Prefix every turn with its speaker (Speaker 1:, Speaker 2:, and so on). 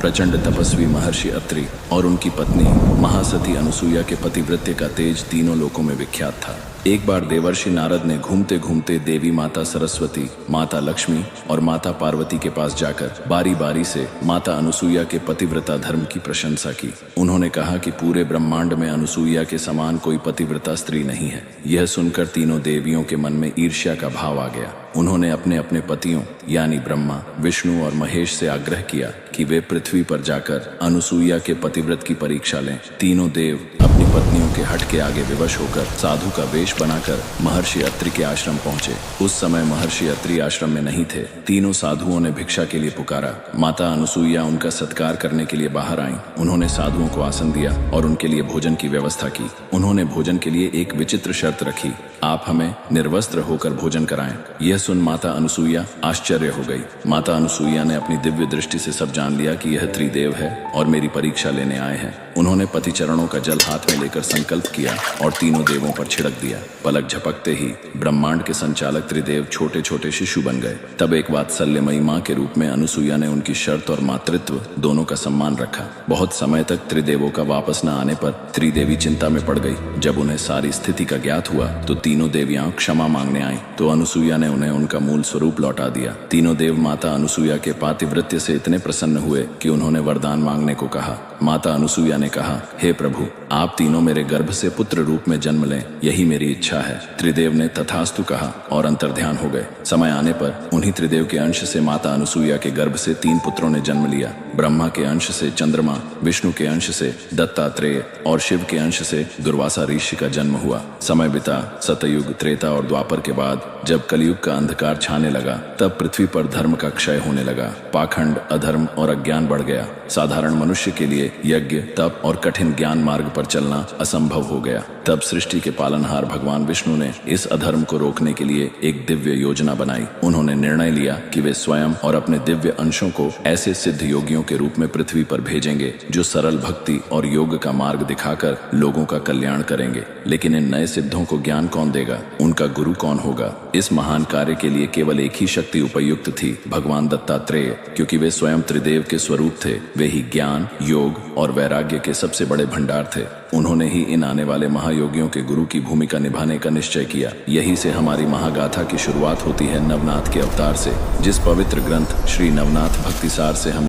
Speaker 1: प्रचंड तपस्वी महर्षि अत्रि और उनकी पत्नी महासती अनुसुईया के पतिव्रत्य का तेज तीनों लोकों में विख्यात था। एक बार देवर्षि नारद ने घूमते घूमते देवी माता सरस्वती, माता लक्ष्मी और माता पार्वती के पास जाकर बारी बारी से माता अनुसुईया के पतिव्रता धर्म की प्रशंसा की। उन्होंने कहा कि पूरे ब्रह्मांड में अनुसुईया के समान कोई पतिव्रता स्त्री नहीं है। यह सुनकर तीनों देवियों के मन में ईर्ष्या का भाव आ गया। उन्होंने अपने अपने पतियों यानी ब्रह्मा, विष्णु और महेश से आग्रह किया कि वे पृथ्वी पर जाकर अनुसुईया के पतिव्रत की परीक्षा लें। तीनों देव अपनी पत्नियों के हट के आगे विवश होकर साधु का वेश बनाकर महर्षि अत्रि के आश्रम पहुंचे। उस समय महर्षि अत्रि आश्रम में नहीं थे। तीनों साधुओं ने भिक्षा के लिए पुकारा। माता अनुसुईया उनका सत्कार करने के लिए बाहर आईं। उन्होंने साधुओं को आसन दिया और उनके लिए भोजन की व्यवस्था की। उन्होंने भोजन के लिए एक विचित्र शर्त रखी, आप हमें निर्वस्त्र होकर भोजन कराएं। यह सुन माता अनुसुईया आश्चर्य हो गई। माता अनुसुईया ने अपनी दिव्य दृष्टि से सब जान लिया कि यह त्रिदेव है और मेरी परीक्षा लेने आए हैं। उन्होंने पति चरणों का जल हाथ में लेकर संकल्प किया और तीनों देवों पर छिड़क दिया। पलक झपकते ही ब्रह्मांड के संचालक त्रिदेव छोटे छोटे शिशु बन गए। तब एक वात्सल्यमयी मां के रूप में अनुसुईया ने उनकी शर्त और मातृत्व दोनों का सम्मान रखा। बहुत समय तक त्रिदेवों का वापस न आने पर त्रिदेवी चिंता में पड़ गई। जब उन्हें सारी स्थिति का ज्ञात हुआ तो तीनों देवियां क्षमा मांगने आईं, तो अनुसुईया ने उन्हें उनका मूल स्वरूप लौटा दिया। तीनों देव माता अनुसुईया के पातिव्रत्य से इतने प्रसन्न हुए कि उन्होंने वरदान मांगने को कहा। माता अनुसुईया ने कहा, हे प्रभु, आप तीनों मेरे गर्भ से पुत्र रूप में जन्म लें, यही मेरी इच्छा है। त्रिदेव ने तथास्तु कहा और अंतर्ध्यान हो गए। समय आने पर उन्हीं त्रिदेव के अंश से माता अनुसुईया के गर्भ से 3 पुत्रों ने जन्म लिया। ब्रह्मा के अंश से चंद्रमा, विष्णु के अंश से दत्तात्रेय और शिव के अंश से दुर्वासा ऋषि का जन्म हुआ। समय बिता सतयुग, त्रेता और द्वापर के बाद जब कलयुग का अंधकार छाने लगा, तब पृथ्वी पर धर्म का क्षय होने लगा। पाखंड, अधर्म और अज्ञान बढ़ गया। साधारण मनुष्य के लिए यज्ञ, तप और कठिन ज्ञान मार्ग पर चलना असंभव हो गया। तब सृष्टि के पालनहार भगवान विष्णु ने इस अधर्म को रोकने के लिए एक दिव्य योजना बनाई। उन्होंने निर्णय लिया कि वे स्वयं और अपने दिव्य अंशों को ऐसे सिद्ध योगियों के रूप में पृथ्वी पर भेजेंगे जो सरल भक्ति और योग का मार्ग दिखाकर लोगों का कल्याण करेंगे। लेकिन इन नए सिद्धों को ज्ञान कौन देगा? उनका गुरु कौन होगा? इस महान कार्य के लिए केवल एक ही शक्ति उपयुक्त थी, भगवान दत्तात्रेय, क्योंकि वे स्वयं त्रिदेव के स्वरूप थे। वे ही ज्ञान, योग और वैराग्य के सबसे बड़े भंडार थे। उन्होंने ही इन आने वाले महायोगियों के गुरु की भूमिका निभाने का निश्चय किया। यही से हमारी महागाथा की शुरुआत होती है नवनाथ के अवतार से, जिस पवित्र ग्रंथ श्री नवनाथ भक्तिसार से हम